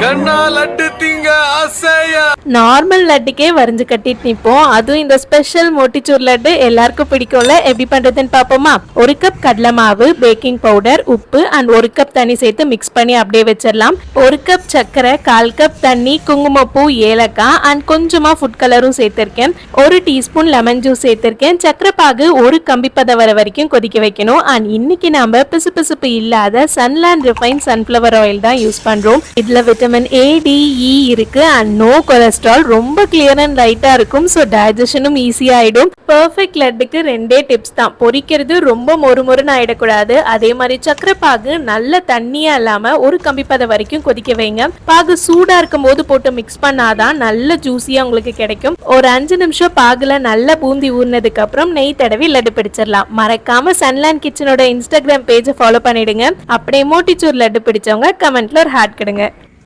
கண்ணா லட்டு திங்க ஆசையா. நார்மல் லட்டுக்கே வரைஞ்சு கட்டிட்டு நிப்போம், அதுவும் இந்த ஸ்பெஷல் மோட்டிச்சூர் லட்டு எல்லாருக்கும் பிடிக்கும்ல. எப்படி பண்றதுன்னு பாப்போமா? 1 கப் கடலை மாவு, பேக்கிங் பவுடர், உப்பு அண்ட் 1 கப் தண்ணி சேர்த்து மிக்ஸ் பண்ணி அப்படியே வச்சிடலாம். 1 கப் சர்க்கரை, 1/4 கப் தண்ணி, குங்குமப்பூ, ஏலக்காய் அண்ட் கொஞ்சமா ஃபுட் கலரும் சேர்த்திருக்கேன். 1 டீஸ்பூன் லெமன் ஜூஸ் சேர்த்திருக்கேன். சர்க்கரை பாகு ஒரு கம்பிப்பத வர வரைக்கும் கொதிக்க வைக்கணும். அண்ட் இன்னைக்கு நாம பிசுபிசுப்பு இல்லாத சன்லேண்ட் ரிஃபைன் சன்ஃபிளவர் ஆயில் தான் யூஸ் பண்றோம். இதுல விட்டமின் A, D, E இருக்கு அண்ட் நோ கொலஸ்ட்ரால். ரொம்ப கிளியர் அண்ட் லைட்டா இருக்கும். ஸோ டைஜஷனும் ஈஸியா ஆயிடும். பெர்ஃபெக்ட் லட்டுக்கு 2 டிப்ஸ் தான். பொரிக்கிறது ரொம்ப மொறுமொறுன்னு ஆயிடக்கூடாது. அதே மாதிரி சக்கரை பாகு நல்ல தண்ணியா இல்லாம ஒரு கம்பிப்பத வரைக்கும் கொதிக்க வைங்க. பாகு சூடா இருக்கும் போது போட்டு மிக்ஸ் பண்ணாதான் நல்ல ஜூஸியா உங்களுக்கு கிடைக்கும். ஒரு 5 நிமிஷம் பாகுல நல்லா பூந்தி ஊறினதுக்கு அப்புறம் நெய் தடவி லட்டு பிடிச்சிடலாம். மறக்காம சன்லேண்ட் கிச்சனோட இன்ஸ்டாகிராம் பேஜை ஃபாலோ பண்ணிடுங்க. அப்படியே மோட்டிச்சூர் லட்டு பிடிச்சவங்க கமெண்ட்ல ஒரு ஹார்ட் கொடுங்க.